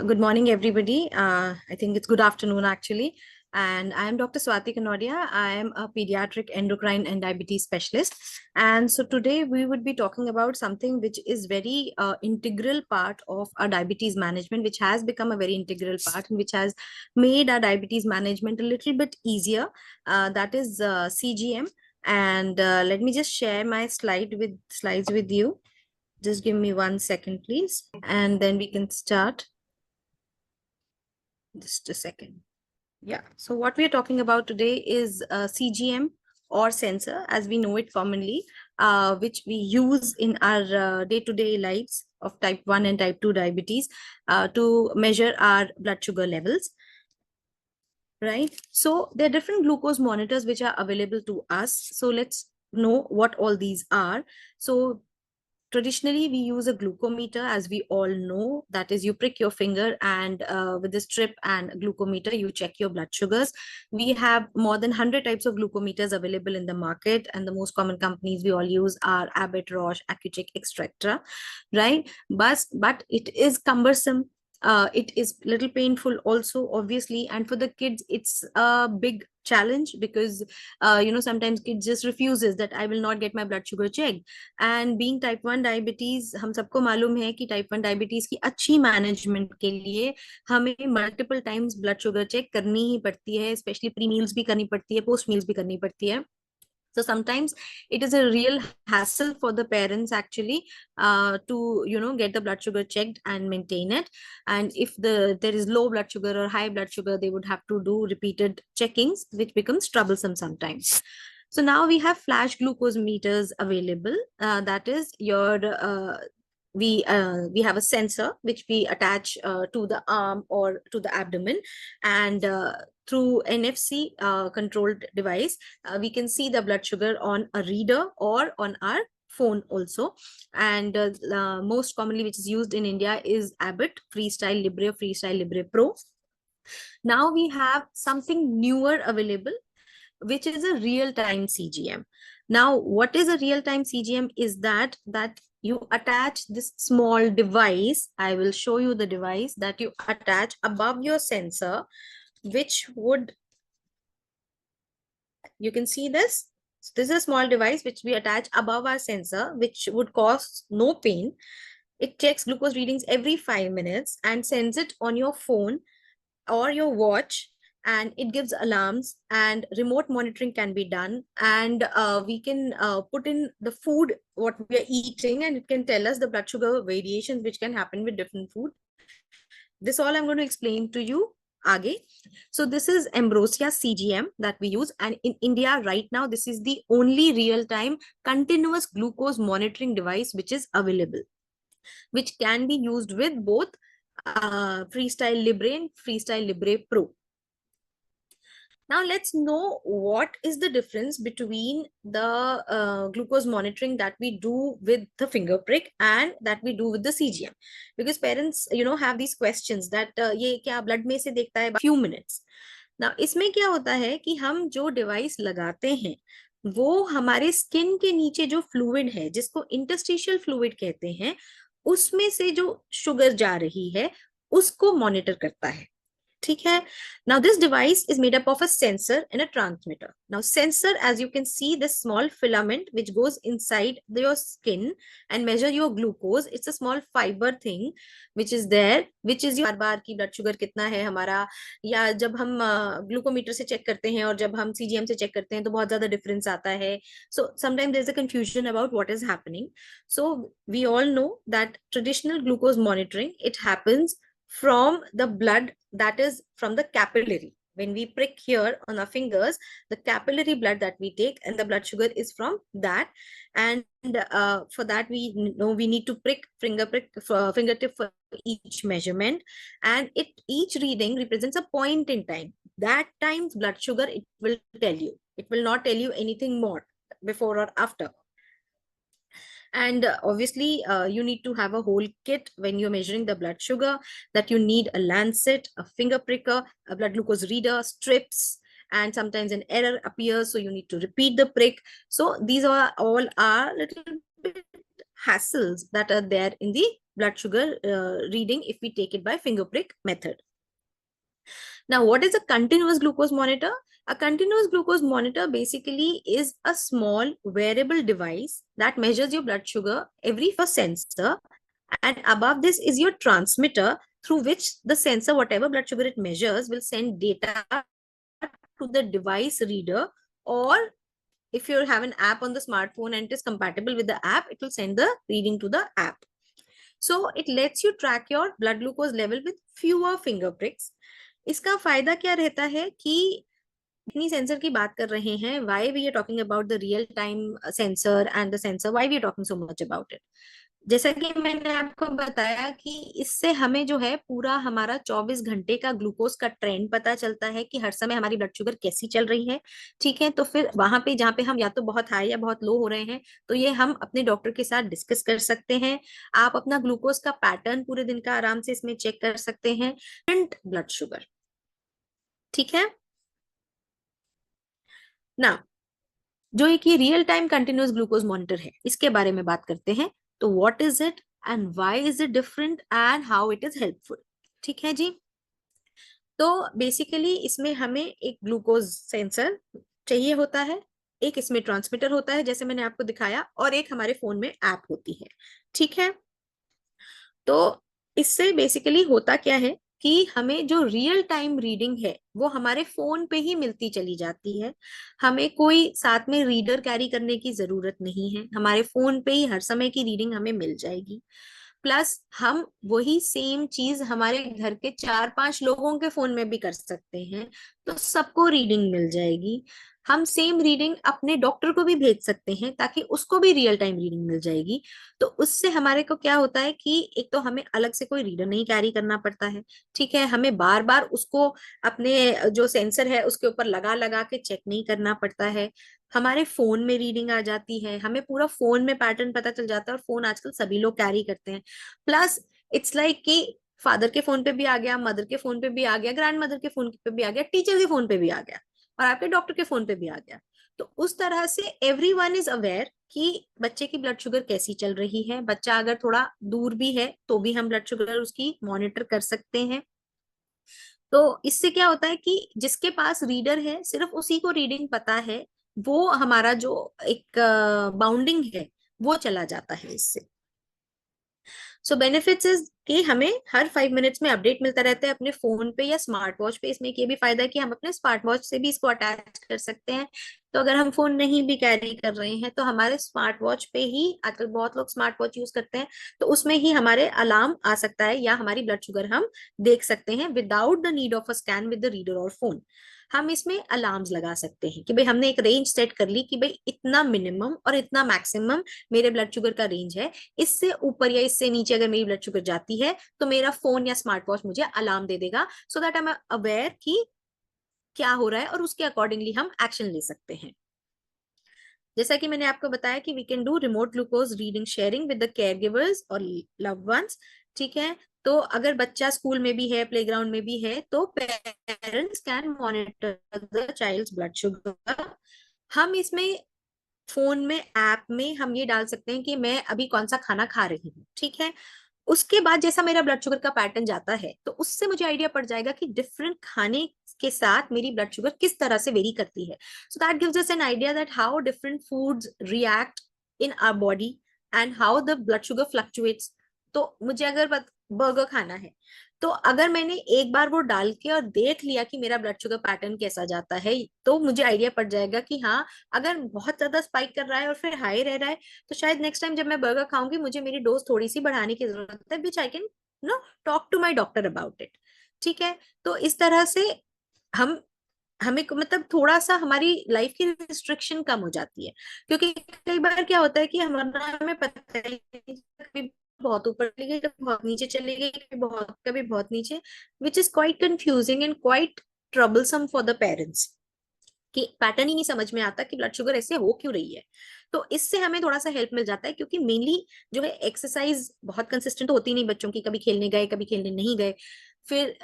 Good morning, everybody. I think it's good afternoon, actually. And I am Dr. Swati Kanodia. I am a pediatric endocrine and diabetes specialist. And so today we would be talking about something which is very integral part of our diabetes management, which has become a very integral part and which has made our diabetes management a little bit easier. That is CGM. And let me just share my slides with you. Just give me 1 second, please. And then we can start. Just a second. Yeah. So what we are talking about today is CGM or sensor, as we know it commonly, which we use in our day-to-day lives of type 1 and type 2 diabetes to measure our blood sugar levels. Right. So there are different glucose monitors which are available to us. So let's know what all these are. So traditionally, we use a glucometer, as we all know. That is, you prick your finger and with the strip and glucometer, you check your blood sugars. We have more than 100 types of glucometers available in the market, and the most common companies we all use are Abbott, Roche, Accucheck, etc. Right? But it is cumbersome. It is little painful also, obviously, and for the kids it's a big challenge because sometimes kids just refuses that I will not get my blood sugar checked. And being type 1 diabetes, हम सबको मालूम है कि type 1 diabetes की अच्छी management के लिए हमें multiple times blood sugar check करनी ही पड़ती है, स्पेशली प्री मील्स भी करनी पड़ती है, पोस्ट मील्स भी करनी पड़ती है. So sometimes it is a real hassle for the parents actually to get the blood sugar checked and maintain it. And if there is low blood sugar or high blood sugar, they would have to do repeated checkings, which becomes troublesome sometimes. So now we have flash glucose meters available. That is we have a sensor which we attach to the arm or to the abdomen, and through NFC controlled device, we can see the blood sugar on a reader or on our phone also. And most commonly which is used in India is Abbott Freestyle Libre, Freestyle Libre Pro. Now we have something newer available, which is a real-time CGM. Now, what is a real-time CGM is that you attach this small device. I will show you the device that you attach above your sensor, which would, you can see this. So this is a small device which we attach above our sensor, which would cause no pain. It checks glucose readings every 5 minutes and sends it on your phone or your watch, and it gives alarms, and remote monitoring can be done, and we can put in the food what we are eating, and it can tell us the blood sugar variations which can happen with different food. This all I'm going to explain to you aage. So this is Ambrosia CGM that we use, and in India right now this is the only real-time continuous glucose monitoring device which is available, which can be used with both Freestyle Libre and Freestyle Libre Pro. Now let's know what is the difference between the glucose monitoring that we do with the finger prick and that we do with the CGM, because parents have these questions that ये क्या blood में से देखता है few minutes. Now इसमें क्या होता है कि हम जो डिवाइस लगाते हैं वो हमारे स्किन के नीचे जो फ्लूइड है, जिसको इंटरस्टिशियल फ्लूइड कहते हैं, उसमें से जो शुगर जा रही है उसको मॉनिटर करता है. ठीक है. Now this device is made up of a sensor and a transmitter. Now sensor, as you can see, this small filament which goes inside your skin and measure your glucose. It's a small fiber thing which is there, which is your बार की blood sugar कितना है हमारा, या जब हम glucometer से check करते हैं और जब हम CGM से चेक करते हैं तो बहुत ज्यादा डिफरेंस आता है. So sometimes there's a confusion about what is happening. So we all know that traditional glucose monitoring, it happens from the blood, that is from the capillary. When we prick here on our fingers, the capillary blood that we take, and the blood sugar is from that. And for that we know we need to prick fingertip for each measurement, and each reading represents a point in time. That time's blood sugar it will tell you. It will not tell you anything more before or after. And obviously you need to have a whole kit when you're measuring the blood sugar, that you need a lancet, a finger pricker, a blood glucose reader, strips, and sometimes an error appears, so you need to repeat the prick. So these are all are little bit hassles that are there in the blood sugar reading if we take it by finger prick method. Now, what is a continuous glucose monitor? A continuous glucose monitor basically is a small wearable device that measures your blood sugar every sensor, and above this is your transmitter through which the sensor, whatever blood sugar it measures, will send data to the device reader, or if you have an app on the smartphone and it is compatible with the app, it will send the reading to the app. So it lets you track your blood glucose level with fewer finger pricks. इसका फायदा क्या रहता है कि इतनी sensor की बात कर रहे हैं, why we are talking about the real time sensor and the sensor, why we are talking so much about it? जैसा कि मैंने आपको बताया कि इससे हमें जो है पूरा हमारा 24 घंटे का ग्लूकोज का ट्रेंड पता चलता है कि हर समय हमारी ब्लड शुगर कैसी चल रही है। ठीक है, तो फिर वहां पे जहाँ पे हम या तो बहुत हाई या बहुत लो हो रहे हैं, तो ये हम अपने डॉक्टर के साथ डिस्कस कर सकते हैं। आप अपना ग्लूकोज का पैटर्न पूरे दिन का आराम से इसमें चेक कर सकते हैं, ब्लड शुगर। ठीक है ना, जो एक ये real time continuous glucose monitor है, इसके बारे में बात करते हैं। तो what is it and why is it different and how it is helpful. ठीक है जी, तो बेसिकली इसमें हमें एक ग्लूकोज सेंसर चाहिए होता है, एक इसमें ट्रांसमीटर होता है जैसे मैंने आपको दिखाया, और एक हमारे फोन में ऐप होती है। ठीक है, तो इससे बेसिकली होता क्या है कि हमें जो रियल टाइम रीडिंग है वो हमारे फोन पे ही मिलती चली जाती है। हमें कोई साथ में रीडर कैरी करने की जरूरत नहीं है, हमारे फोन पे ही हर समय की रीडिंग हमें मिल जाएगी। प्लस हम वही सेम चीज हमारे घर के 4-5 लोगों के फोन में भी कर सकते हैं, तो सबको रीडिंग मिल जाएगी। हम सेम रीडिंग अपने डॉक्टर को भी भेज सकते हैं ताकि उसको भी रियल टाइम रीडिंग मिल जाएगी। तो उससे हमारे को क्या होता है कि एक तो हमें अलग से कोई रीडर नहीं कैरी करना पड़ता है। ठीक है, हमें बार बार उसको अपने जो सेंसर है उसके ऊपर लगा लगा के चेक नहीं करना पड़ता है। हमारे फोन में रीडिंग आ जाती है, हमें पूरा फोन में पैटर्न पता चल जाता है, और फोन आजकल सभी लोग कैरी करते हैं। प्लस इट्स लाइक कि फादर के फोन पे भी आ गया, मदर के फोन पे भी आ गया, ग्रैंड मदर के फोन पे भी आ गया, टीचर के फोन पे भी आ गया, और आपके डॉक्टर के फोन पे भी आ गया। तो उस तरह से एवरीवन इज अवेयर कि बच्चे की ब्लड शुगर कैसी चल रही है। बच्चा अगर थोड़ा दूर भी है तो भी हम ब्लड शुगर उसकी मॉनिटर कर सकते हैं। तो इससे क्या होता है कि जिसके पास रीडर है सिर्फ उसी को रीडिंग पता है, वो हमारा जो एक बाउंडिंग है वो चला जाता है इससे। सो बेनिफिट्स इज कि हमें हर 5 मिनट्स में अपडेट मिलता रहता है अपने फोन पे या स्मार्ट वॉच पे। इसमें ये भी फायदा है कि हम अपने स्मार्ट वॉच से भी इसको अटैच कर सकते हैं। तो अगर हम फोन नहीं भी कैरी कर रहे हैं तो हमारे स्मार्ट वॉच पे ही, आजकल बहुत लोग स्मार्ट वॉच यूज करते हैं, तो उसमें ही हमारे अलार्म आ सकता है या हमारी ब्लड शुगर हम देख सकते हैं without the need of a scan with the reader और फोन। हम इसमें अलार्म्स लगा सकते हैं कि भाई हमने एक रेंज सेट कर ली कि भाई इतना मिनिमम और इतना मैक्सिमम मेरे ब्लड शुगर का रेंज है, इससे ऊपर या इससे नीचे अगर मेरी ब्लड शुगर जाती है तो मेरा फोन या स्मार्ट वॉच मुझे अलार्म दे देगा, so that I am aware कि क्या हो रहा है और उसके अकॉर्डिंगली हम एक्शन ले सकते हैं। जैसा कि मैंने आपको बताया कि we can do remote glucose reading sharing with the caregivers और लव्ड वंस। ठीक है, तो अगर बच्चा स्कूल में भी है, प्लेग्राउंड में भी है, तो parents can monitor the child's blood sugar. हम इसमें फोन में ऐप में हम ये डाल सकते हैं कि मैं अभी कौन सा खाना खा रही हूँ। ठीक है, उसके बाद जैसा मेरा ब्लड शुगर का पैटर्न जाता है तो उससे मुझे आइडिया पड़ जाएगा कि डिफरेंट खाने के साथ मेरी ब्लड शुगर किस तरह से वेरी करती है। So that gives us an idea that how different foods react in our body and how the blood sugar fluctuates. तो मुझे अगर बर्गर खाना है, तो अगर मैंने एक बार वो डाल के और देख लिया कि मेरा ब्लड शुगर पैटर्न कैसा जाता है, तो मुझे आइडिया पड़ जाएगा कि हाँ, अगर बहुत ज्यादा स्पाइक कर रहा है और फिर हाई रह रहा है, तो शायद नेक्स्ट टाइम जब मैं बर्गर खाऊंगी मुझे मेरी डोज थोड़ी सी बढ़ाने की जरूरत है, which I can no talk to my doctor about it. ठीक है, तो इस तरह से हम हमें मतलब थोड़ा सा हमारी लाइफ की रिस्ट्रिक्शन कम हो जाती है। क्योंकि कई बार क्या होता है कि हमारा हमें पता है कि कभी बहुत ऊपर चली गई, कभी बहुत नीचे चली गई, कभी बहुत नीचे, which is quite confusing and quite troublesome for the parents, कि पैटर्न ही नहीं समझ में आता कि ब्लड शुगर ऐसे हो क्यों रही है। तो इससे हमें थोड़ा सा हेल्प मिल जाता है, क्योंकि मेनली जो है एक्सरसाइज बहुत कंसिस्टेंट होती नहीं बच्चों की, कभी खेलने गए कभी खेलने नहीं गए। फिर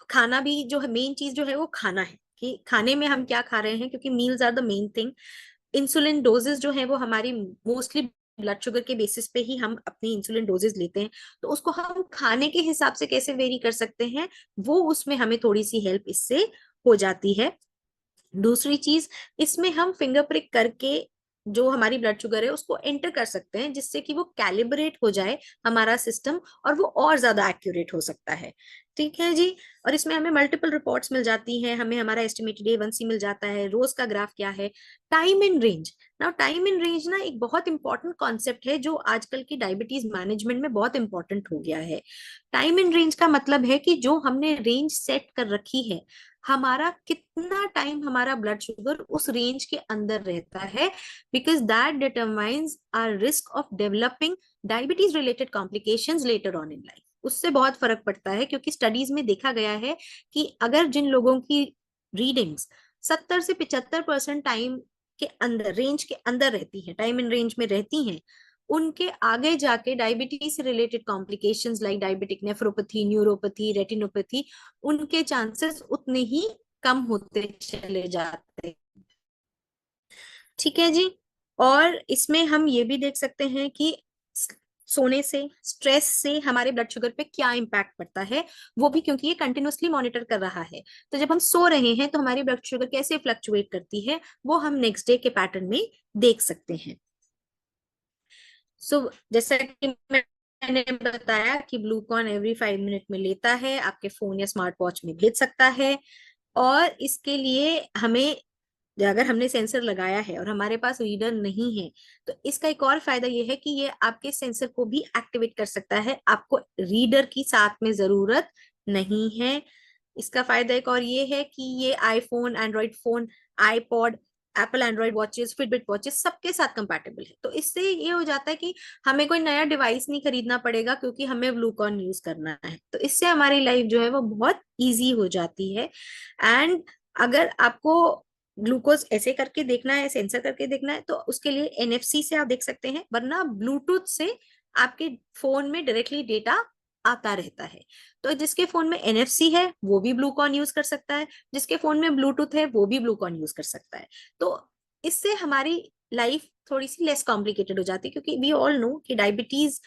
खाना भी जो है, मेन चीज जो है वो खाना है कि खाने में हम क्या खा रहे हैं, क्योंकि meals are the main thing. Insulin doses जो है वो हमारी मोस्टली ब्लड शुगर के बेसिस पे ही हम अपनी इंसुलिन डोजेस लेते हैं, तो उसको हम खाने के हिसाब से कैसे वेरी कर सकते हैं, वो उसमें हमें थोड़ी सी हेल्प इससे हो जाती है। दूसरी चीज, इसमें हम फिंगर प्रिक करके जो हमारी ब्लड शुगर है उसको एंटर कर सकते हैं, जिससे कि वो कैलिब्रेट हो जाए हमारा सिस्टम, और वो और ज्यादा एक्यूरेट हो सकता है। ठीक है जी। और इसमें हमें मल्टीपल रिपोर्ट्स मिल जाती हैं, हमें हमारा एस्टिमेटेड A1C मिल जाता है, रोज का ग्राफ क्या है, time in range. Now time in range ना एक बहुत इंपॉर्टेंट कॉन्सेप्ट है, जो आजकल की डायबिटीज मैनेजमेंट में बहुत इंपॉर्टेंट हो गया है। टाइम इन रेंज का मतलब है कि जो हमने रेंज सेट कर रखी है, हमारा कितना टाइम हमारा ब्लड शुगर उस रेंज के अंदर रहता है, because that determines our risk of developing diabetes related complications later on in life. उससे बहुत फर्क पड़ता है, क्योंकि स्टडीज में देखा गया है कि अगर जिन लोगों की रीडिंग्स 70 से 75% टाइम के अंदर, रेंज के अंदर रहती है, टाइम इन रेंज में रहती हैं, उनके आगे जाके डायबिटीज से related complications like diabetic nephropathy, neuropathy, retinopathy, उनके चांसेस उतने ही कम होते चले जाते हैं। ठीक है जी। और इसमें हम ये भी देख सकते हैं कि सोने से, स्ट्रेस से हमारे ब्लड शुगर पे क्या इम्पैक्ट पड़ता है, वो भी क्योंकि ये कंटिन्यूअसली मॉनिटर कर रहा है। तो जब हम सो रहे हैं तो हमारी ब्लड शुगर कैसे फ्लक्चुएट करती है, वो हम नेक्स्ट डे के पैटर्न में देख सकते हैं। जैसा कि मैंने बताया कि ग्लूकॉन एवरी 5 मिनट में लेता है, आपके फोन या स्मार्ट वॉच में भेज सकता है। और इसके लिए हमें, अगर हमने सेंसर लगाया है और हमारे पास रीडर नहीं है, तो इसका एक और फायदा ये है कि ये आपके सेंसर को भी एक्टिवेट कर सकता है, आपको रीडर की साथ में जरूरत नहीं है। इसका फायदा एक और ये है कि ये iPhone, Android phone, iPod, Apple Android watches, Fitbit watches सबके साथ कंपैटिबल है। तो इससे ये हो जाता है कि हमें कोई नया डिवाइस नहीं खरीदना पड़ेगा, क्योंकि हमें ग्लूकॉन यूज करना है। तो इससे हमारी लाइफ जो है वो बहुत इजी हो जाती है। एंड अगर आपको ग्लूकोज ऐसे करके देखना है, सेंसर करके देखना है, तो उसके लिए NFC से आप देख सकते हैं, वरना ब्लूटूथ से आपके फोन में डायरेक्टली डेटा आता रहता है। तो जिसके फोन में NFC है वो भी ग्लूकॉन यूज कर सकता है, जिसके फोन में ब्लूटूथ है वो भी ग्लूकॉन यूज कर सकता है। तो इससे हमारी लाइफ थोड़ी सी लेस कॉम्प्लिकेटेड हो जाती है, क्योंकि वी ऑल नो कि डायबिटीज,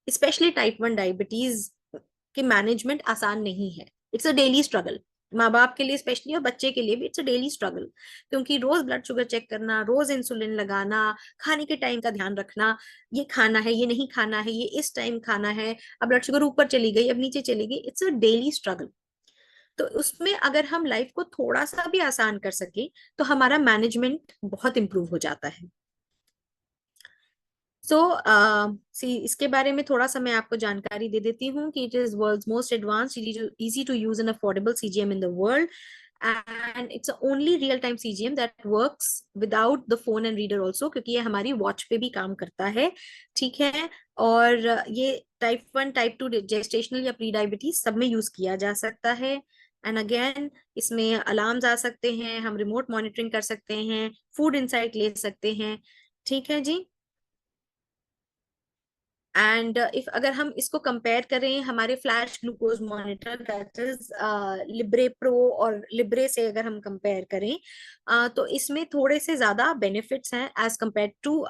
स्पेशली टाइप 1 डायबिटीज की मैनेजमेंट आसान नहीं है। इट्स अ डेली स्ट्रगल, माँ बाप के लिए स्पेशली और बच्चे के लिए भी इट्स अ डेली स्ट्रगल, क्योंकि रोज ब्लड शुगर चेक करना, रोज इंसुलिन लगाना, खाने के टाइम का ध्यान रखना, ये खाना है, ये नहीं खाना है, ये इस टाइम खाना है, अब ब्लड शुगर ऊपर चली गई, अब नीचे चली गई, इट्स अ डेली स्ट्रगल। तो उसमें अगर हम लाइफ को थोड़ा सा भी आसान कर सके, तो हमारा मैनेजमेंट बहुत इंप्रूव हो जाता है। सो सी इसके बारे में थोड़ा सा मैं आपको जानकारी दे देती हूँ कि it is world's most advanced, easy to use and affordable CGM in the world, and it's only real time CGM that works without the phone and reader also, क्योंकि ये हमारी वॉच पे भी काम करता है। ठीक है। और ये टाइप 1, टाइप 2 जेस्टेशनल या प्री डायबिटीज सब में यूज किया जा सकता है। एंड अगेन, इसमें अलार्म्स आ सकते हैं, हम रिमोट मॉनिटरिंग कर सकते हैं, फूड इंसाइट ले सकते हैं। ठीक है जी। एंड इफ अगर हम इसको कंपेयर करें हमारे flash glucose monitor that is Libre pro और लिब्रे से, अगर हम कंपेयर करें, तो इसमें थोड़े से ज्यादा बेनिफिट्स हैं as compare to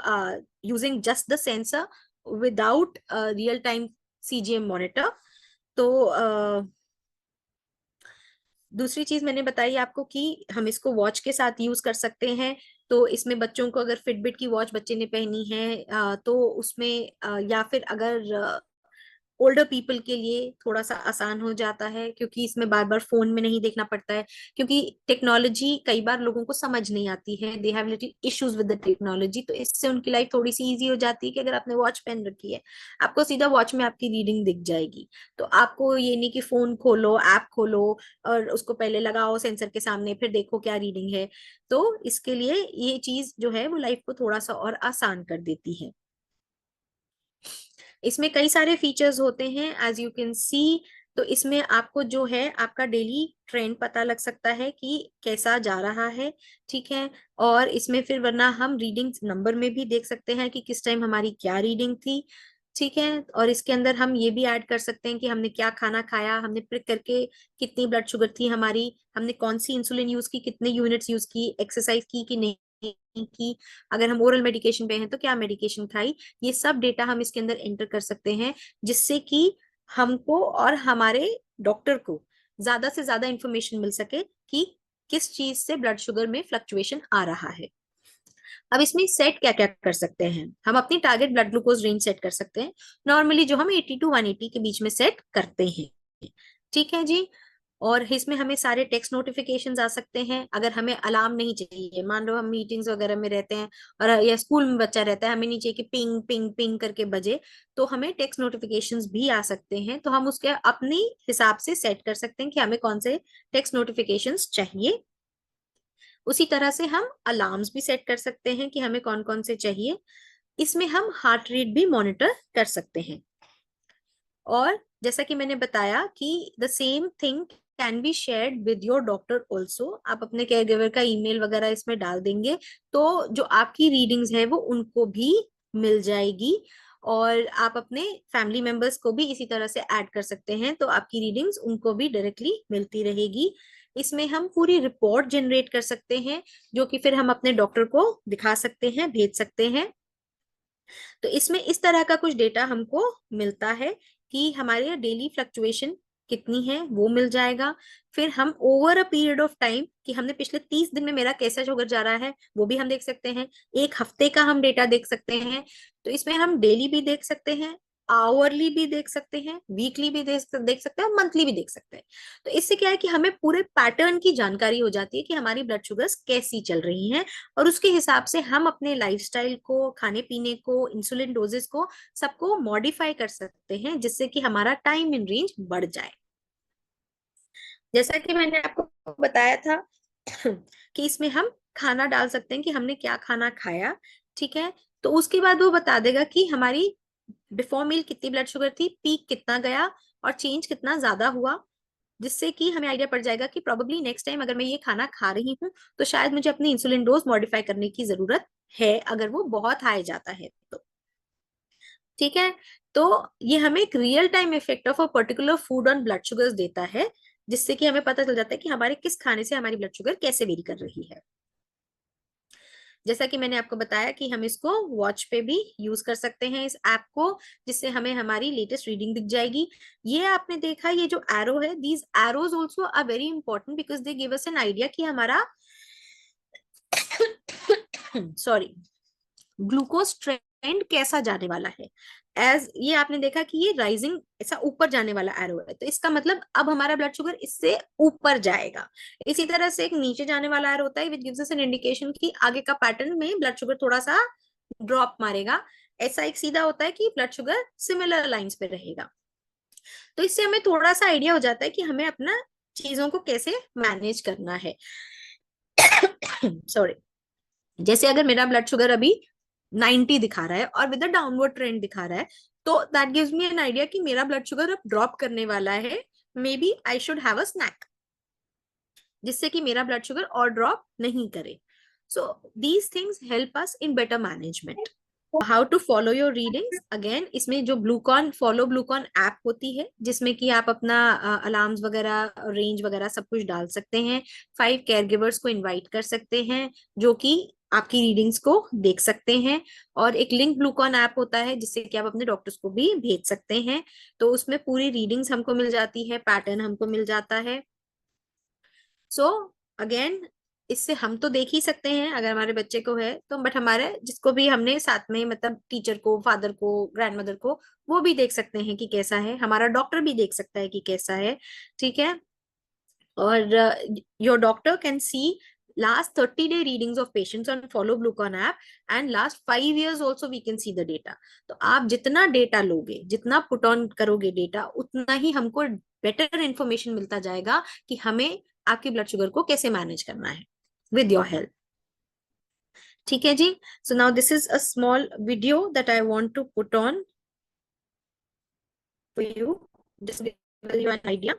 using just the sensor without real time CGM monitor. तो दूसरी चीज मैंने बताई आपको कि हम इसको वॉच के साथ यूज कर सकते हैं। तो इसमें बच्चों को, अगर फिटबिट की वॉच बच्चे ने पहनी है, तो उसमें या फिर अगर ओल्डर पीपल के लिए थोड़ा सा आसान हो जाता है, क्योंकि इसमें बार बार फोन में नहीं देखना पड़ता है, क्योंकि टेक्नोलॉजी कई बार लोगों को समझ नहीं आती है, they have little issues with the technology. तो इससे उनकी लाइफ थोड़ी सी इजी हो जाती है कि अगर आपने वॉच पहन रखी है, आपको सीधा वॉच में आपकी रीडिंग दिख जाएगी। तो आपको ये नहीं कि फोन खोलो, ऐप खोलो और उसको पहले लगाओ सेंसर के सामने, फिर देखो क्या रीडिंग है। तो इसके लिए ये चीज जो है वो लाइफ को थोड़ा सा और आसान कर देती है। इसमें कई सारे फीचर्स होते हैं एज यू कैन सी। तो इसमें आपको जो है आपका डेली ट्रेंड पता लग सकता है कि कैसा जा रहा है। ठीक है। और इसमें फिर वरना हम रीडिंग नंबर में भी देख सकते हैं कि किस टाइम हमारी क्या रीडिंग थी। ठीक है। और इसके अंदर हम ये भी ऐड कर सकते हैं कि हमने क्या खाना खाया, हमने प्रिक करके कितनी ब्लड शुगर थी हमारी, हमने कौन सी इंसुलिन यूज की, कितने यूनिट्स यूज की, एक्सरसाइज की कि नहीं कि अगर हम ओरल मेडिकेशन पे हैं तो क्या मेडिकेशन खाई, ये सब डेटा हम इसके अंदर एंटर कर सकते हैं, जिससे कि हमको और हमारे डॉक्टर को ज्यादा से ज्यादा इंफॉर्मेशन मिल सके कि किस चीज से ब्लड शुगर में फ्लक्चुएशन आ रहा है। अब इसमें सेट क्या क्या कर सकते हैं, हम अपनी target blood glucose range set कर सकते हैं, नॉर्मली जो हम 80 टू 180 के बीच में सेट करते हैं। ठीक है जी। और इसमें हमें सारे टेक्स्ट नोटिफिकेशंस आ सकते हैं, अगर हमें अलार्म नहीं चाहिए, मान लो हम मीटिंग्स वगैरह में रहते हैं और या स्कूल में बच्चा रहता है, हमें नहीं चाहिए कि पिंग पिंग पिंग करके बजे, तो हमें टेक्स्ट नोटिफिकेशंस भी आ सकते हैं, तो हम उसके अपनी हिसाब से सेट कर सकते हैं कि हमें कौन से टेक्स्ट नोटिफिकेशंस चाहिए। उसी तरह से हम अलार्म्स भी सेट कर सकते हैं कि हमें कौन कौन से चाहिए। इसमें हम हार्ट रेट भी मॉनिटर कर सकते हैं। और जैसा कि मैंने बताया कि the same thing can be shared with your doctor also, आप अपने केयर गिवर का ईमेल वगैरह इसमें डाल देंगे तो जो आपकी रीडिंग्स है वो उनको भी मिल जाएगी, और आप अपने फैमिली मेंबर्स को भी इसी तरह से ऐड कर सकते हैं, तो आपकी रीडिंग्स उनको भी डायरेक्टली मिलती रहेगी। इसमें हम पूरी रिपोर्ट जनरेट कर सकते हैं, जो कि फिर हम अपने डॉक्टर को दिखा सकते हैं, भेज सकते हैं। तो इसमें इस तरह का कुछ डेटा हमको मिलता है कि हमारे डेली फ्लक्चुएशन कितनी है वो मिल जाएगा। फिर हम over a period of time कि हमने पिछले 30 दिन में मेरा कैसा शुगर जा रहा है वो भी हम देख सकते हैं, एक हफ्ते का हम डेटा देख सकते हैं। तो इसमें हम डेली भी देख सकते हैं, आवरली भी देख सकते हैं, वीकली भी देख सकते हैं और मंथली भी देख सकते हैं। तो इससे क्या है कि हमें पूरे पैटर्न की जानकारी हो जाती है कि हमारी ब्लड शुगर्स कैसी चल रही हैं, और उसके हिसाब से हम अपने लाइफस्टाइल को, खाने पीने को, इंसुलिन डोजेस को, सबको मॉडिफाई कर सकते हैं, जिससे कि हमारा टाइम इन रेंज बढ़ जाए। जैसा कि मैंने आपको बताया था कि इसमें हम खाना डाल सकते हैं कि हमने क्या खाना खाया। ठीक है, तो उसके बाद वो बता देगा कि हमारी बिफोर मील कितनी ब्लड शुगर थी, पीक कितना गया और चेंज कितना ज्यादा हुआ, जिससे कि हमें आइडिया पड़ जाएगा कि प्रोबेबली नेक्स्ट टाइम अगर मैं ये खाना खा रही हूँ तो शायद मुझे अपनी इंसुलिन डोज मॉडिफाई करने की जरूरत है, अगर वो बहुत हाई जाता है तो। ठीक है, तो ये हमें एक real time effect of a particular food on blood sugars देता है, जिससे कि हमें पता चल जाता है कि हमारे किस खाने से हमारी ब्लड शुगर कैसे वेरी कर रही है। जैसा कि मैंने आपको बताया कि हम इसको वॉच पे भी यूज कर सकते हैं इस ऐप को, जिससे हमें हमारी लेटेस्ट रीडिंग दिख जाएगी। ये आपने देखा, ये जो एरो है, these arrows also are very important because they give us an idea कि हमारा सॉरी ग्लूकोज ट्रेंड कैसा जाने वाला है। एज ये आपने देखा कि ये राइजिंग, ऐसा ऊपर जाने वाला एरो है, तो इसका मतलब अब हमारा ब्लड शुगर इससे ऊपर जाएगा। इसी तरह से एक नीचे जाने वाला एरो होता है which gives us an indication कि आगे का पैटर्न में ब्लड शुगर थोड़ा सा ड्रॉप मारेगा। ऐसा एक सीधा होता है कि ब्लड शुगर सिमिलर लाइंस पे रहेगा। तो इससे हमें थोड़ा सा आइडिया हो जाता है कि हमें अपना चीजों को कैसे मैनेज करना है। सॉरी, जैसे अगर मेरा ब्लड शुगर अभी 90 दिखा रहा है और विद अ डाउनवर्ड ट्रेंड दिखा रहा है, तो that gives me an idea कि मेरा ब्लड शुगर अब ड्रॉप करने वाला है, maybe I should have a snack, जिससे कि मेरा ब्लड शुगर और ड्रॉप नहीं करे। So these things help us in better management. How to follow your readings, again इसमें जो ग्लूकॉन फॉलो ग्लूकॉन ऐप होती है, जिसमें कि आप अपना अलार्म्स वगैरह, रेंज वगैरह सब कुछ डाल सकते हैं, 5 केयर गिवर्स को इनवाइट कर सकते हैं जो कि आपकी रीडिंग्स को देख सकते हैं, और एक लिंक ग्लूकॉन ऐप होता है जिससे कि आप अपने डॉक्टर्स को भी भेज सकते हैं। तो उसमें पूरी रीडिंग्स हमको मिल जाती है, पैटर्न हमको मिल जाता है। सो अगेन इससे हम तो देख ही सकते हैं अगर हमारे बच्चे को है तो, बट हमारे जिसको भी हमने साथ में, मतलब टीचर को, फादर को, ग्रैंडमदर को, वो भी देख सकते हैं कि कैसा है, हमारा डॉक्टर भी देख सकता है कि कैसा है। ठीक है, और your doctor can see last 30-day readings of patients on follow glucon app and last 5 years also we can see the data। तो आप जितना डेटा लोगे, जितना पुट ऑन करोगे डेटा, उतना ही हमको बेटर इंफॉर्मेशन मिलता जाएगा कि हमें आपकी ब्लड शुगर को कैसे मैनेज करना है विद योर हेल्थ। ठीक है जी, so now this is a small video that I want to put on for you, just give you an idea.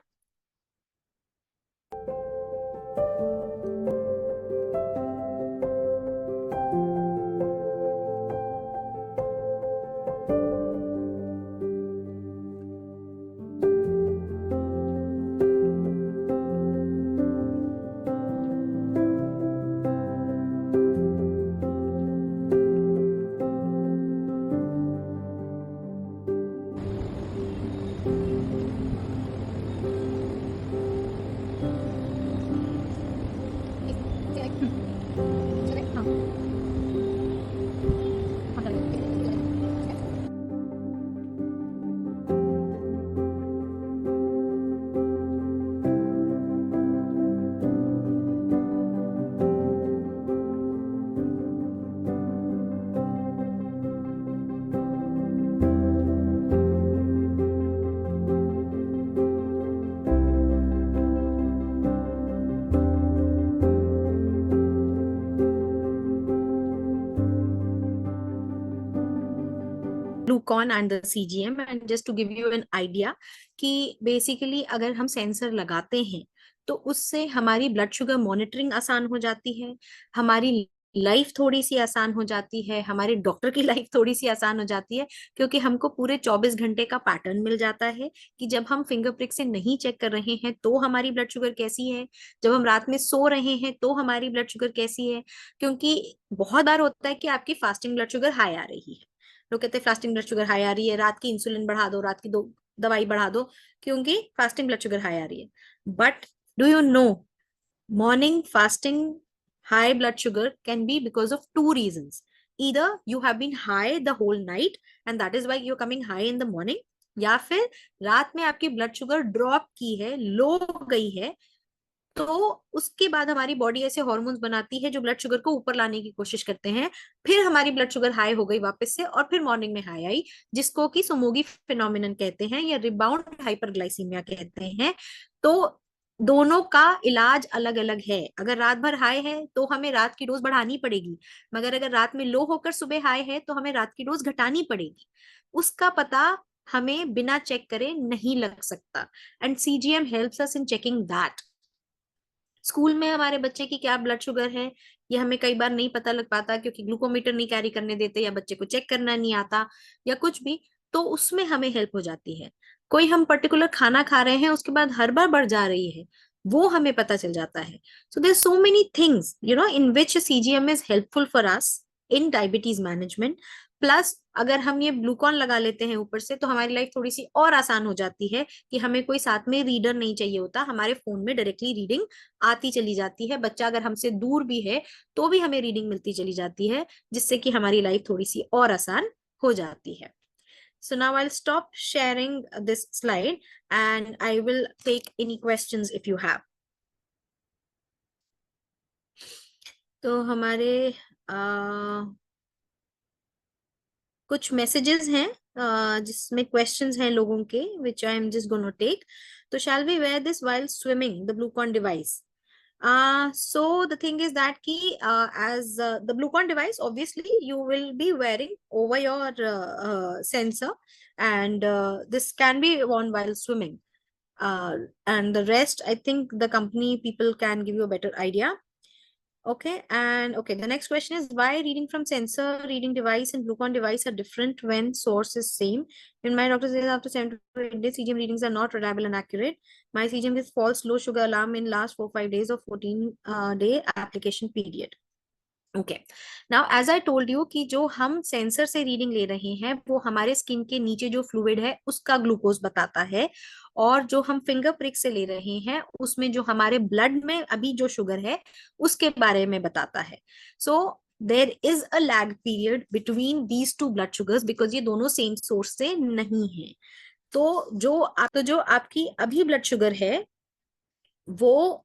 Glucon and the CGM, and just to give you an idea कि basically अगर हम sensor लगाते हैं तो उससे हमारी blood sugar monitoring आसान हो जाती है, हमारी लाइफ थोड़ी सी आसान हो जाती है, हमारे डॉक्टर की लाइफ थोड़ी सी आसान हो जाती है, क्योंकि हमको पूरे 24 घंटे का पैटर्न मिल जाता है कि जब हम फिंगर प्रिक से नहीं चेक कर रहे हैं तो हमारी ब्लड शुगर कैसी है, जब हम रात में सो रहे हैं तो हमारी ब्लड शुगर कैसी है। क्योंकि बहुत बार होता है कि आपकी फास्टिंग ब्लड शुगर हाई आ रही है, लोग कहते हैं फास्टिंग ब्लड शुगर हाई आ रही है, रात की इंसुलिन बढ़ा दो, रात की दो दवाई बढ़ा दो, क्योंकि फास्टिंग ब्लड शुगर हाई आ रही है। But do you know, morning fasting high blood sugar can be because of two reasons. Either you have been high the whole night and that is why you're coming high in the morning, या फिर रात में आपकी blood sugar drop की है, लो गई है, तो उसके बाद हमारी बॉडी ऐसे हॉर्मोन्स बनाती है जो ब्लड शुगर को ऊपर लाने की कोशिश करते हैं, फिर हमारी ब्लड शुगर हाई हो गई वापस से और फिर मॉर्निंग में हाई आई, जिसको कि सोमोगी फिनोमिनन कहते हैं या रिबाउंड हाइपरग्लाइसीमिया कहते हैं। तो दोनों का इलाज अलग अलग है। अगर रात भर हाई है तो हमें रात की डोज बढ़ानी पड़ेगी, मगर अगर रात में लो होकर सुबह हाई है तो हमें रात की डोज घटानी पड़ेगी। उसका पता हमें बिना चेक करे नहीं लग सकता, and CGM helps us in checking that. School में हमारे बच्चे की क्या ब्लड शुगर है ये हमें कई बार नहीं पता लग पाता, क्योंकि ग्लूकोमीटर नहीं कैरी करने देते या बच्चे को चेक करना नहीं आता या कुछ भी, तो उसमें हमें हेल्प हो जाती है। कोई हम पर्टिकुलर खाना खा रहे हैं उसके बाद हर बार बढ़ जा रही है, वो हमें पता चल जाता है। So there so many things in which CGM is helpful for us in diabetes management. Plus अगर हम ये ग्लूकॉन लगा लेते हैं ऊपर से तो हमारी लाइफ थोड़ी सी और आसान हो जाती है कि हमें कोई साथ में रीडर नहीं चाहिए होता, हमारे फोन में डायरेक्टली रीडिंग आती चली जाती है। बच्चा अगर हमसे दूर भी है तो भी हमें रीडिंग मिलती चली जाती है, जिससे कि हमारी लाइफ थोड़ी सी और आसान हो जाती है। So now I'll stop sharing this slide and I will take any questions if you have. तो हमारे कुछ मैसेजेस हैं जिसमें क्वेश्चंस हैं लोगों के, which I am just going to take. तो shall we wear this while swimming, the Bluecon device? So the thing is that ki as the Bluecon device, obviously you will be wearing over your sensor, and this can be worn while swimming. And the rest, I think the company people can give you a better idea. Okay, and okay, the next question is why reading from sensor, reading device, and Bluecon device are different when source is same. In my doctor says after 7 to 8 days, CGM readings are not reliable and accurate. My CGM gives false low sugar alarm in last 4-5 days of 14 day application period. Okay, now as I told you कि जो हम sensor से reading ले रहे हैं वो हमारे skin के नीचे जो फ्लूइड है उसका ग्लूकोज बताता है, और जो हम फिंगर प्रिक से ले रहे हैं उसमें जो हमारे ब्लड में अभी जो शुगर है उसके बारे में बताता है। So there is a lag period between these two blood sugars because ये दोनों सेम सोर्स से नहीं है। तो जो आपकी अभी ब्लड शुगर है वो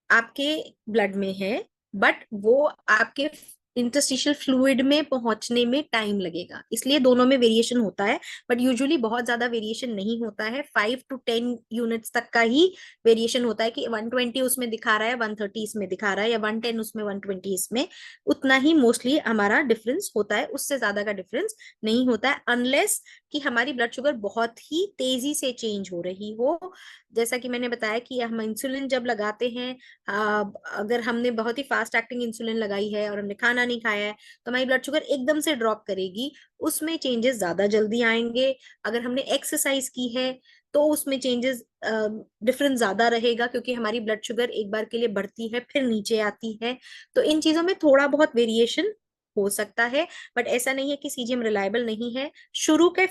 आपके ब्लड में है, बट वो आपके इंटरस्टिशियल फ्लूइड में पहुंचने में टाइम लगेगा, इसलिए दोनों में वेरिएशन होता है। बट यूजुअली बहुत ज्यादा वेरिएशन नहीं होता है, 5 to 10 यूनिट्स तक का ही वेरिएशन होता है कि 120 उसमें दिखा रहा है, 130 इसमें दिखा रहा है, या 110 उसमें 120 इसमें, उतना ही मोस्टली हमारा डिफरेंस होता है, उससे ज्यादा का डिफरेंस नहीं होता है, अनलेस कि हमारी ब्लड शुगर बहुत ही तेजी से चेंज हो रही हो। जैसा कि मैंने बताया कि हम इंसुलिन जब लगाते हैं, अगर हमने बहुत ही फास्ट एक्टिंग इंसुलिन लगाई है और हमने खाना नहीं खाया है तो हमारी ब्लड शुगर एकदम से ड्रॉप करेगी, उसमें चेंजेस ज्यादा जल्दी आएंगे। अगर हमने एक्सरसाइज की है तो उसमें चेंजेस डिफरेंस ज्यादा रहेगा, क्योंकि हमारी ब्लड शुगर एक बार के लिए बढ़ती है फिर नीचे आती है। तो इन चीजों में थोड़ा बहुत वेरिएशन हो सकता है, बट ऐसा नहीं है कि सीजीएम रिलायबल नहीं है। शुरू के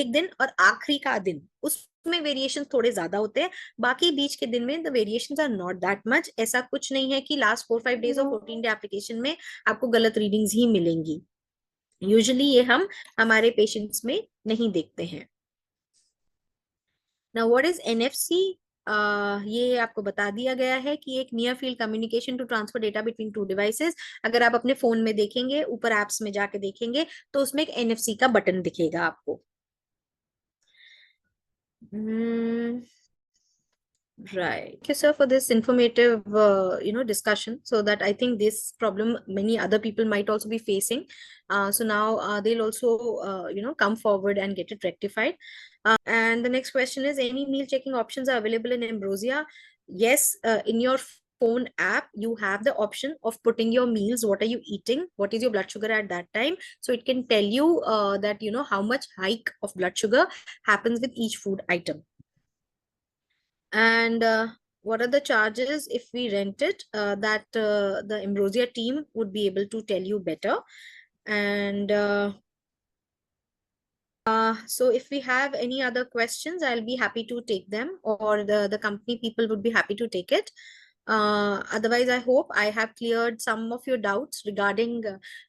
एक दिन और आखिरी का दिन उसमें वेरिएशन थोड़े ज्यादा होते हैं, बाकी बीच के दिन में the variations are not that much. ऐसा कुछ नहीं है कि लास्ट 4-5 डेज और 14 डे एप्लीकेशन में आपको गलत रीडिंग्स ही मिलेंगी। यूजुअली ये हम हमारे पेशेंट्स में नहीं देखते हैं। Now what is NFC? ये आपको बता दिया गया है कि एक near field communication to transfer data between two devices. अगर आप अपने फोन में देखेंगे, ऊपर एप्स में जाके देखेंगे तो उसमें एक एनएफसी का बटन दिखेगा आपको। Right. Thank you, sir, for this informative, discussion. So that I think this problem many other people might also be facing. So now they'll also, come forward and get it rectified. And the next question is, any meal checking options are available in Ambrosia? Yes, in your phone app, you have the option of putting your meals. What are you eating? What is your blood sugar at that time? So it can tell you that, how much hike of blood sugar happens with each food item. And what are the charges if we rent it? That the Ambrosia team would be able to tell you better. And so if we have any other questions, I'll be happy to take them, or the company people would be happy to take it. Otherwise, I hope I have cleared some of your doubts regarding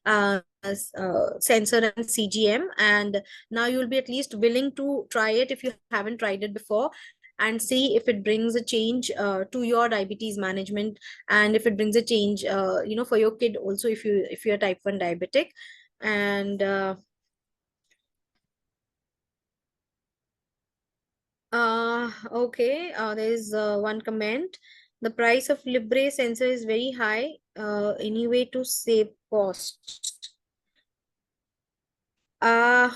sensor and CGM. And now you'll be at least willing to try it if you haven't tried it before, and see if it brings a change to your diabetes management, and if it brings a change, for your kid also, if you're type 1 diabetic. And okay. There's one comment. The price of Libre sensor is very high. Any way to save cost?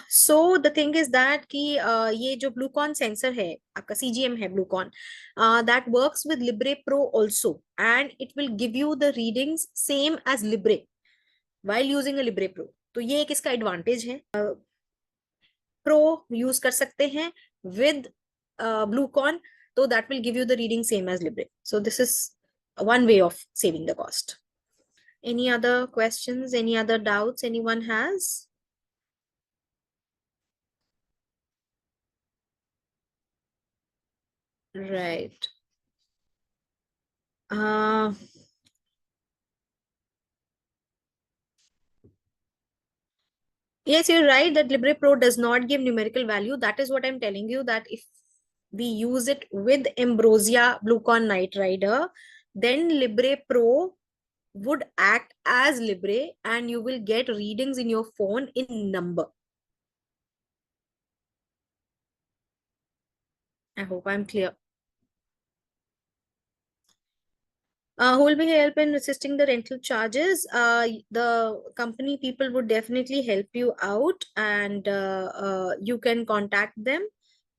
So the thing is that कि ये जो Bluecon sensor है आपका CGM है Bluecon, that works with Libre Pro also, and it will give you the readings same as Libre while using a Libre Pro. तो ये एक इसका advantage है. Pro use कर सकते हैं with Bluecon, so that will give you the reading same as Libre. So this is one way of saving the cost. Any other questions? Any other doubts anyone has? Right. Uh, yes, you're right that Libre Pro does not give numerical value. That is what I'm telling you, that if we use it with Ambrosia Bluecon Night Rider, then Libre Pro would act as Libre and you will get readings in your phone in number. I hope I'm clear. Who will be help in assisting the rental charges? The company people would definitely help you out, and you can contact them.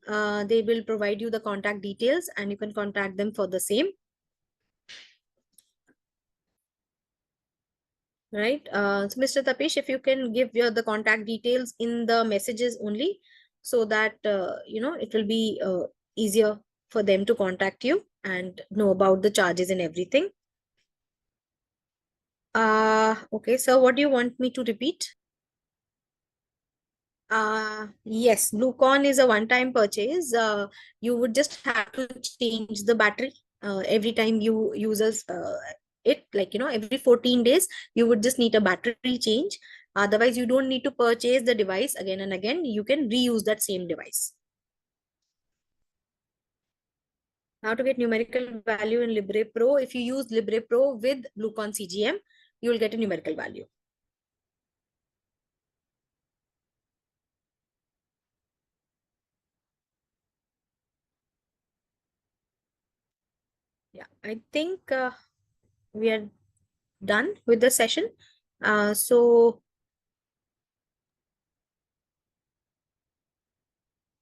They will provide you the contact details and you can contact them for the same. Right. So Mr. Tapish, if you can give the contact details in the messages only, so that, it will be easier for them to contact you and know about the charges and everything. Okay. So what do you want me to repeat? Yes, Bluecon is a one-time purchase. You would just have to change the battery every time you use it, like, every 14 days, you would just need a battery change. Otherwise, you don't need to purchase the device again and again. You can reuse that same device. How to get numerical value in Libre Pro? If you use Libre Pro with Bluecon CGM, you will get a numerical value. Yeah, I think we are done with the session. So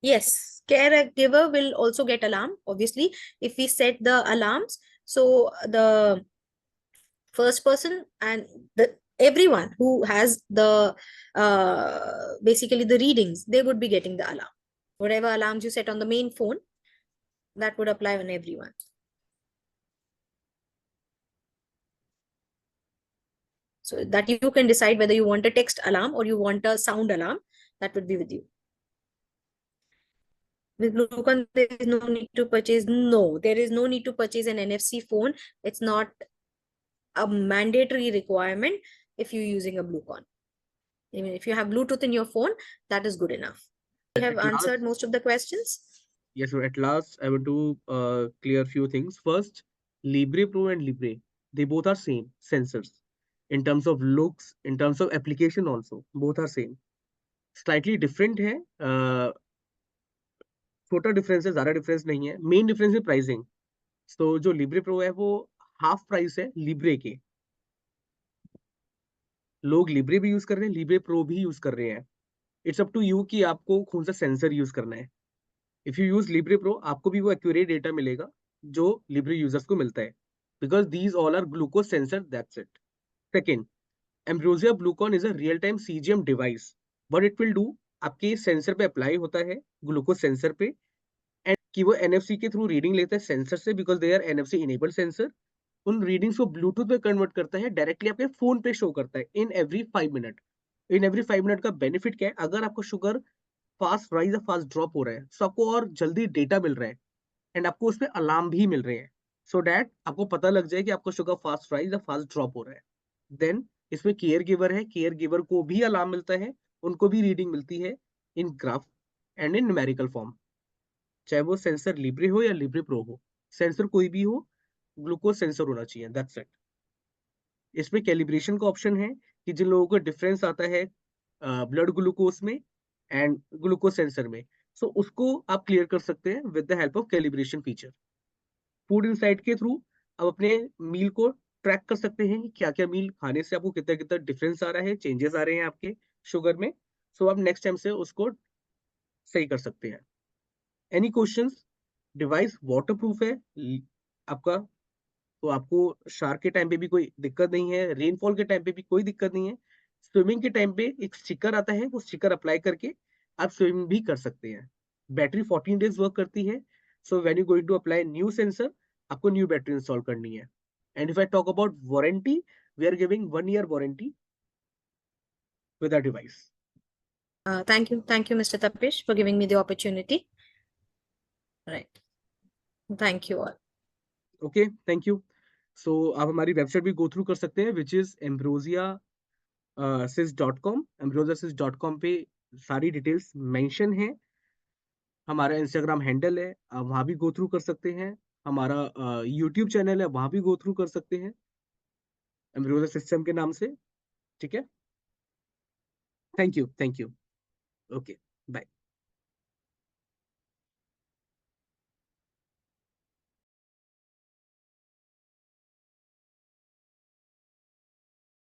yes, caregiver will also get alarm, obviously, if we set the alarms. So the first person and the everyone who has the basically the readings, they would be getting the alarm. Whatever alarms you set on the main phone, that would apply on everyone. So that you can decide whether you want a text alarm or you want a sound alarm, that would be with you. With Bluecon, there is no need to purchase. No, there is no need to purchase an NFC phone. It's not a mandatory requirement if you're using a Bluecon. Even if you have Bluetooth in your phone, that is good enough. We have answered most of the questions. Yes, so at last, I want to clear few things. First, Libre Pro and Libre, they both are same sensors. In terms of looks, in terms of application also, both are same. Slightly different है, छोटा difference है, ज़्यादा difference नहीं है. Main difference is pricing. तो जो Libre pro है वो हाफ प्राइस है लिब्रे के। लोग लिब्रे भी यूज कर रहे हैं, लिब्रे प्रो भी यूज कर रहे हैं। इट्स अप टू यू कि आपको कौन सा सेंसर यूज करना है। If you use Libre pro आपको भी वो एक्यूरेट डेटा मिलेगा जो लिब्रे यूजर्स को मिलता है, because these all are glucose sensor, that's it. Second, Ambrosia Glucon is a real time CGM device. What it will do, आपके सेंसर पे अप्लाई होता है, ग्लूकोज सेंसर पे, एंड कि वो एनएफसी के थ्रू रीडिंग लेता है सेंसर से, because they are NFC enabled sensor. उन रीडिंग्स को ब्लूटूथ में कन्वर्ट करता है, डायरेक्टली आपके फोन पे शो करता है in every 5 minute. In every 5 minute का बेनिफिट क्या है, अगर आपको शुगर फास्ट राइज या फास्ट ड्रॉप हो रहा है तो आपको और जल्दी डेटा मिल रहा है, एंड आपको उस पर अलार्म भी मिल रहे हैं, सो दैट आपको पता लग जाए कि आपको शुगर फास्ट राइज या फास्ट ड्रॉप हो रहा है। देन इसमें केयर गिवर है, केयर गिवर को भी अलार्म मिलता है, उनको भी रीडिंग मिलती है in graph and in numerical form. चाहे वो सेंसर लिब्रे हो या लिब्रे प्रो हो, सेंसर कोई भी हो, ग्लूकोज सेंसर होना चाहिए, दैट्स इट। इसमें कैलिब्रेशन का ऑप्शन है कि जिन लोगों को डिफरेंस आता है ब्लड ग्लूकोज में एंड ग्लूकोज सेंसर में, सो उसको आप क्लियर कर सकते हैं with the help of calibration feature. Food insight के थ्रू आप अपने मील को ट्रैक कर सकते हैं कि क्या क्या मील खाने से आपको कितना कितना डिफरेंस आ रहा है, चेंजेस आ रहे हैं आपके शुगर में। सो आप नेक्स्ट टाइम से उसको सही कर सकते हैं। Any questions? Device water proof है आपका, तो आपको शार्क के टाइम पे भी कोई दिक्कत नहीं है, रेनफॉल के टाइम पे भी कोई दिक्कत नहीं है। स्विमिंग के टाइम पे एक स्टिकर आता है, वो स्टिकर अप्लाई करके आप स्विमिंग भी कर सकते हैं। बैटरी 14 डेज वर्क करती है। So when you going to apply new sensor, आपको न्यू बैटरी इंस्टॉल करनी है। And if I talk about warranty, we are giving 1 year warranty with our device. Thank you, Mr. Tapish, for giving me the opportunity. Right. Thank you all. Okay, thank you. So आप हमारी website भी go through कर सकते हैं, which is ambrosia.sys.com। ambrosia.sys.com पे सारी details mention है। हमारा इंस्टाग्राम हैंडल है, आप वहाँ भी गो थ्रू कर सकते हैं। हमारा यूट्यूब चैनल है, वहाँ भी गो थ्रू कर सकते हैं एम्ब्रोसिया सिस्टम के नाम से। ठीक है, thank you, thank you. Okay, bye.